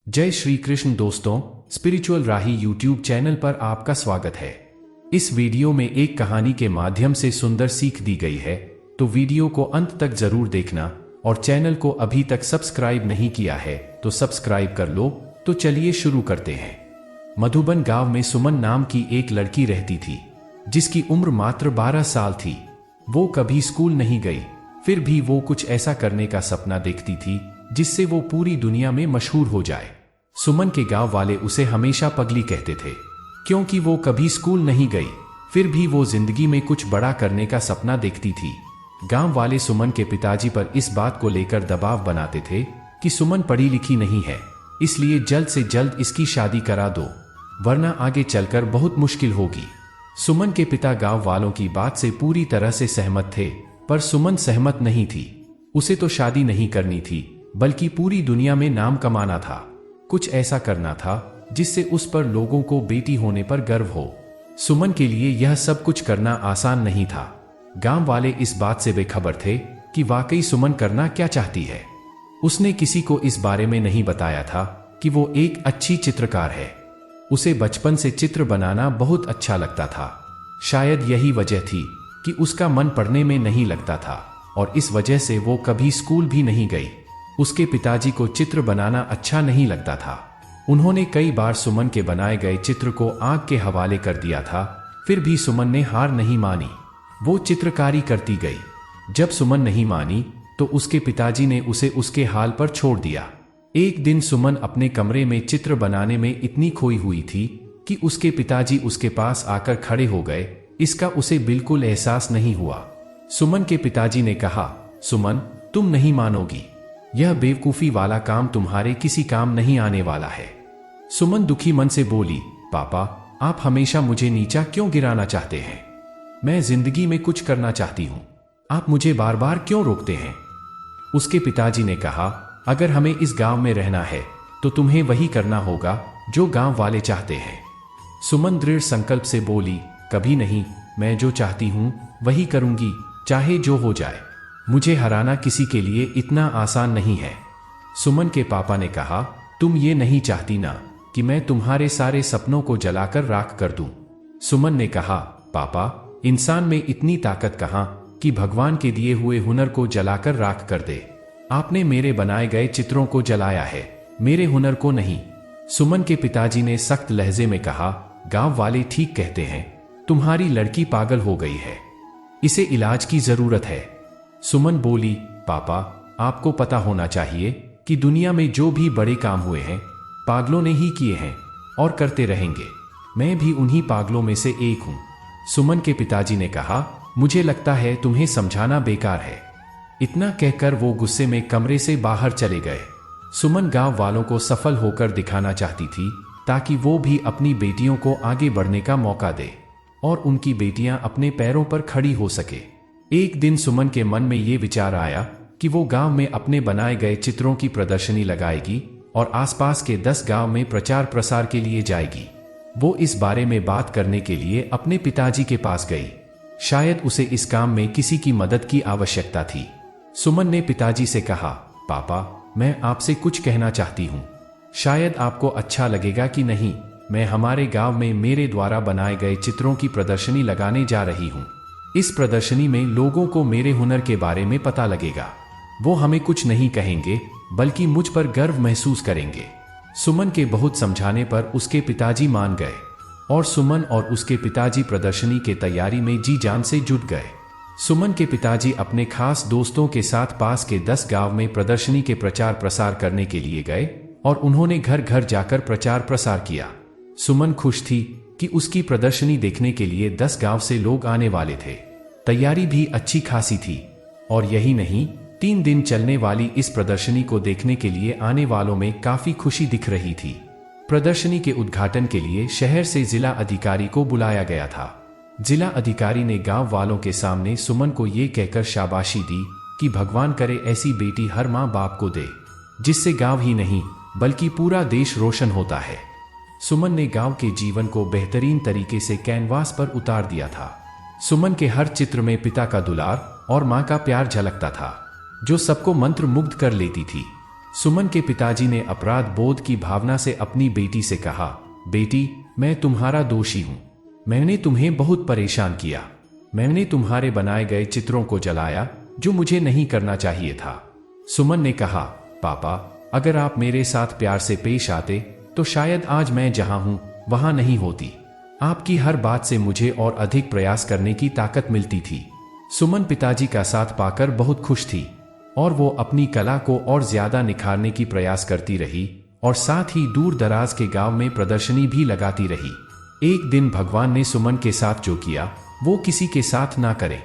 जय श्री कृष्ण दोस्तों, स्पिरिचुअल राही YouTube channel पर आपका स्वागत है। इस वीडियो में एक कहानी के माध्यम से सुंदर सीख दी गई है, तो वीडियो को अंत तक जरूर देखना और चैनल को अभी तक सब्सक्राइब नहीं किया है तो सब्सक्राइब कर लो। तो चलिए शुरू करते हैं। मधुबन गांव में सुमन नाम की एक लड़की रहती थी, जिसकी उम्र मात्र 12 साल थी। वो कभी स्कूल नहीं गई, फिर भी वो कुछ ऐसा करने का सपना देखती थी जिससे वो पूरी दुनिया में मशहूर हो जाए। सुमन के गांव वाले उसे हमेशा पगली कहते थे, क्योंकि वो कभी स्कूल नहीं गई, फिर भी वो जिंदगी में कुछ बड़ा करने का सपना देखती थी। गांव वाले सुमन के पिताजी पर इस बात को लेकर दबाव बनाते थे कि सुमन पढ़ी लिखी नहीं है, इसलिए जल्द से जल्द इसकी शादी करा दो, वरना आगे चलकर बहुत मुश्किल होगी। सुमन के पिता गांव वालों की बात से पूरी तरह से सहमत थे, पर सुमन सहमत नहीं थी। उसे तो शादी नहीं करनी थी, बल्कि पूरी दुनिया में नाम कमाना था। कुछ ऐसा करना था जिससे उस पर लोगों को बेटी होने पर गर्व हो। सुमन के लिए यह सब कुछ करना आसान नहीं था। गांव वाले इस बात से बेखबर थे कि वाकई सुमन करना क्या चाहती है। उसने किसी को इस बारे में नहीं बताया था कि वो एक अच्छी चित्रकार है। उसे बचपन से चित्र बनाना बहुत अच्छा लगता था। शायद यही वजह थी कि उसका मन पढ़ने में नहीं लगता था और इस वजह से वो कभी स्कूल भी नहीं गई। उसके पिताजी को चित्र बनाना अच्छा नहीं लगता था। उन्होंने कई बार सुमन के बनाए गए चित्र को आग के हवाले कर दिया था, फिर भी सुमन ने हार नहीं मानी। वो चित्रकारी करती गई। जब सुमन नहीं मानी तो उसके पिताजी ने उसे उसके हाल पर छोड़ दिया। एक दिन सुमन अपने कमरे में चित्र बनाने में इतनी खोई हुई थी कि उसके पिताजी उसके पास आकर खड़े हो गए। इसका उसे बिल्कुल एहसास नहीं हुआ। सुमन के पिताजी ने कहा, सुमन, तुम नहीं मानोगी, यह बेवकूफी वाला काम तुम्हारे किसी काम नहीं आने वाला है। सुमन दुखी मन से बोली, पापा, आप हमेशा मुझे नीचा क्यों गिराना चाहते हैं? मैं जिंदगी में कुछ करना चाहती हूं, आप मुझे बार बार क्यों रोकते हैं? उसके पिताजी ने कहा, अगर हमें इस गांव में रहना है तो तुम्हें वही करना होगा जो गांव वाले चाहते हैं। सुमन दृढ़ संकल्प से बोली, कभी नहीं, मैं जो चाहती हूं वही करूंगी, चाहे जो हो जाए। मुझे हराना किसी के लिए इतना आसान नहीं है। सुमन के पापा ने कहा, तुम ये नहीं चाहती ना कि मैं तुम्हारे सारे सपनों को जलाकर राख कर दूं? सुमन ने कहा, पापा, इंसान में इतनी ताकत कहां कि भगवान के दिए हुए हुनर को जलाकर राख कर दे। आपने मेरे बनाए गए चित्रों को जलाया है, मेरे हुनर को नहीं। सुमन के पिताजी ने सख्त लहजे में कहा, गांव वाले ठीक कहते हैं, तुम्हारी लड़की पागल हो गई है, इसे इलाज की जरूरत है। सुमन बोली, पापा, आपको पता होना चाहिए कि दुनिया में जो भी बड़े काम हुए हैं पागलों ने ही किए हैं और करते रहेंगे। मैं भी उन्हीं पागलों में से एक हूं। सुमन के पिताजी ने कहा, मुझे लगता है तुम्हें समझाना बेकार है। इतना कहकर वो गुस्से में कमरे से बाहर चले गए। सुमन गांव वालों को सफल होकर दिखाना चाहती थी, ताकि वो भी अपनी बेटियों को आगे बढ़ने का मौका दे और उनकी बेटियां अपने पैरों पर खड़ी हो सके। एक दिन सुमन के मन में ये विचार आया कि वो गांव में अपने बनाए गए चित्रों की प्रदर्शनी लगाएगी और आसपास के 10 गांव में प्रचार प्रसार के लिए जाएगी। वो इस बारे में बात करने के लिए अपने पिताजी के पास गई। शायद उसे इस काम में किसी की मदद की आवश्यकता थी। सुमन ने पिताजी से कहा, पापा, मैं आपसे कुछ कहना चाहती हूँ, शायद आपको अच्छा लगेगा कि नहीं। मैं हमारे गांव में मेरे द्वारा बनाए गए चित्रों की प्रदर्शनी लगाने जा रही हूँ। इस प्रदर्शनी में लोगों को मेरे हुनर के बारे में पता लगेगा। वो हमें कुछ नहीं कहेंगे, बल्कि मुझ पर गर्व महसूस करेंगे। सुमन के बहुत समझाने पर उसके पिताजी मान गए और सुमन और उसके पिताजी प्रदर्शनी के तैयारी में जी जान से जुट गए। सुमन के पिताजी अपने खास दोस्तों के साथ पास के 10 गांव में प्रदर्शनी के प्रचार प्रसार करने के लिए गए और उन्होंने घर घर जाकर प्रचार प्रसार किया। सुमन खुश थी कि उसकी प्रदर्शनी देखने के लिए 10 गांव से लोग आने वाले थे। तैयारी भी अच्छी खासी थी और यही नहीं, 3 दिन चलने वाली इस प्रदर्शनी को देखने के लिए आने वालों में काफी खुशी दिख रही थी। प्रदर्शनी के उद्घाटन के लिए शहर से जिला अधिकारी को बुलाया गया था। जिला अधिकारी ने गांव वालों के सामने सुमन को ये कहकर शाबाशी दी कि भगवान करे ऐसी बेटी हर माँ बाप को दे, जिससे गांव ही नहीं बल्कि पूरा देश रोशन होता है। सुमन ने गांव के जीवन को बेहतरीन तरीके से कैनवास पर उतार दिया था। सुमन के हर चित्र में पिता का दुलार और मां का प्यार झलकता था, जो सबको मंत्रमुग्ध कर लेती थी। सुमन के पिताजी ने अपराध बोध की भावना से अपनी बेटी से कहा, बेटी, मैं तुम्हारा दोषी हूं। मैंने तुम्हें बहुत परेशान किया। मैंने तुम्हारे बनाए गए चित्रों को जलाया, जो मुझे नहीं करना चाहिए था। सुमन ने कहा, पापा, अगर आप मेरे साथ प्यार से पेश आते तो शायद आज मैं जहां हूं वहां नहीं होती। आपकी हर बात से मुझे और अधिक प्रयास करने की ताकत मिलती थी। सुमन पिताजी का साथ पाकर बहुत खुश थी और वो अपनी कला को और ज्यादा निखारने की प्रयास करती रही और साथ ही दूर दराज के गांव में प्रदर्शनी भी लगाती रही। एक दिन भगवान ने सुमन के साथ जो किया वो किसी के साथ ना करे।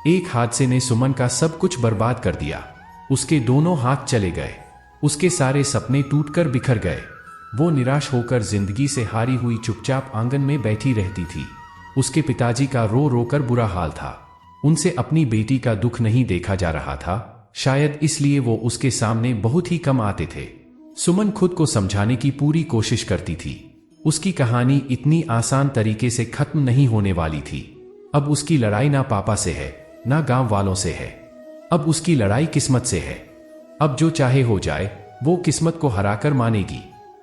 एक हादसे ने सुमन का सब कुछ बर्बाद कर दिया। उसके दोनों हाथ चले गए। उसके सारे सपने टूटकर बिखर गए। वो निराश होकर जिंदगी से हारी हुई चुपचाप आंगन में बैठी रहती थी। उसके पिताजी का रो रो कर बुरा हाल था। उनसे अपनी बेटी का दुख नहीं देखा जा रहा था, शायद इसलिए वो उसके सामने बहुत ही कम आते थे। सुमन खुद को समझाने की पूरी कोशिश करती थी। उसकी कहानी इतनी आसान तरीके से खत्म नहीं होने वाली थी। अब उसकी लड़ाई ना पापा से है, ना गांव वालों से है। अब उसकी लड़ाई किस्मत से है। अब जो चाहे हो जाए, वो किस्मत को हराकर मानेगी,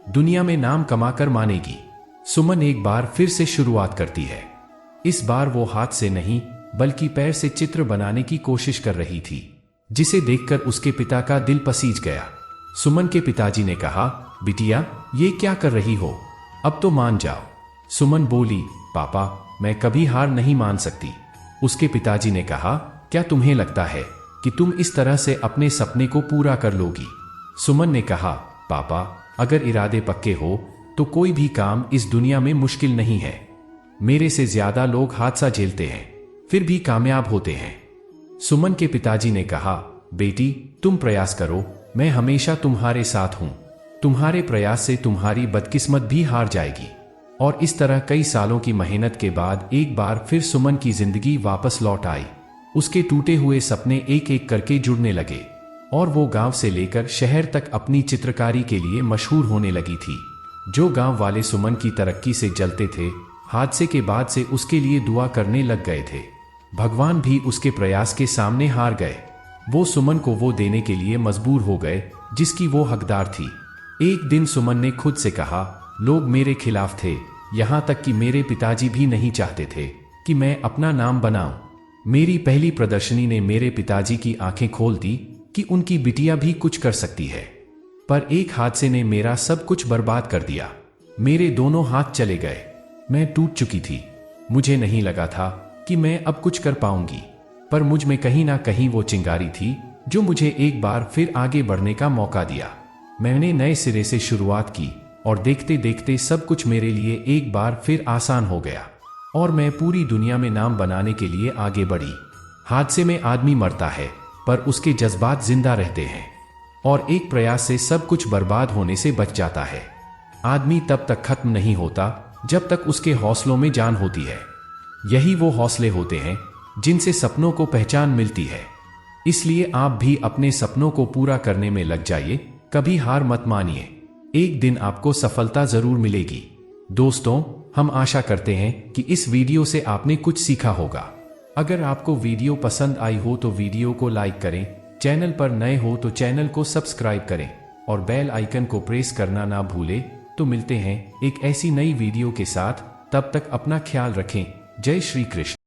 दुनिया में नाम कमाकर मानेगी। सुमन एक बार फिर से शुरुआत करती है। इस बार वो हाथ से नहीं बल्कि पैर से चित्र बनाने की कोशिश कर रही थी, जिसे देखकर उसके पिता का दिल पसीज गया। सुमन के पिताजी ने कहा, बिटिया, ये क्या कर रही हो? अब तो मान जाओ। सुमन बोली, पापा, मैं कभी हार नहीं मान सकती। उसके पिताजी ने कहा, क्या तुम्हें लगता है कि तुम इस तरह से अपने सपने को पूरा कर लोगी? सुमन ने कहा, पापा, अगर इरादे पक्के हो तो कोई भी काम इस दुनिया में मुश्किल नहीं है। मेरे से ज्यादा लोग हादसा झेलते हैं, फिर भी कामयाब होते हैं। सुमन के पिताजी ने कहा, बेटी, तुम प्रयास करो, मैं हमेशा तुम्हारे साथ हूं। तुम्हारे प्रयास से तुम्हारी बदकिस्मत भी हार जाएगी। और इस तरह कई सालों की मेहनत के बाद एक बार फिर सुमन की जिंदगी वापस लौट आई। उसके टूटे हुए सपने एक एक करके जुड़ने लगे और वो गांव से लेकर शहर तक अपनी चित्रकारी के लिए मशहूर होने लगी थी। जो गांव वाले सुमन की तरक्की से जलते थे, हादसे के बाद से उसके लिए दुआ करने लग गए थे। भगवान भी उसके प्रयास के सामने हार गए। वो सुमन को वो देने के लिए मजबूर हो गए जिसकी वो हकदार थी। एक दिन सुमन ने खुद से कहा, लोग मेरे खिलाफ थे, यहां तक कि मेरे पिताजी भी नहीं चाहते थे कि मैं अपना नाम बनाऊं। मेरी पहली प्रदर्शनी ने मेरे पिताजी की आंखें खोल दी कि उनकी बिटिया भी कुछ कर सकती है। पर एक हादसे ने मेरा सब कुछ बर्बाद कर दिया। मेरे दोनों हाथ चले गए। मैं टूट चुकी थी। मुझे नहीं लगा था कि मैं अब कुछ कर पाऊंगी, पर मुझ में कहीं ना कहीं वो चिंगारी थी जो मुझे एक बार फिर आगे बढ़ने का मौका दिया। मैंने नए सिरे से शुरुआत की और देखते देखते सब कुछ मेरे लिए एक बार फिर आसान हो गया और मैं पूरी दुनिया में नाम बनाने के लिए आगे बढ़ी। हादसे में आदमी मरता है, पर उसके जज्बात जिंदा रहते हैं और एक प्रयास से सब कुछ बर्बाद होने से बच जाता है। आदमी तब तक खत्म नहीं होता जब तक उसके हौसलों में जान होती है। यही वो हौसले होते हैं जिनसे सपनों को पहचान मिलती है। इसलिए आप भी अपने सपनों को पूरा करने में लग जाइए, कभी हार मत मानिए। एक दिन आपको सफलता जरूर मिलेगी। दोस्तों, हम आशा करते हैं कि इस वीडियो से आपने कुछ सीखा होगा। अगर आपको वीडियो पसंद आई हो तो वीडियो को लाइक करें, चैनल पर नए हो तो चैनल को सब्सक्राइब करें और बेल आइकन को प्रेस करना ना भूलें। तो मिलते हैं एक ऐसी नई वीडियो के साथ, तब तक अपना ख्याल रखें। जय श्री कृष्ण।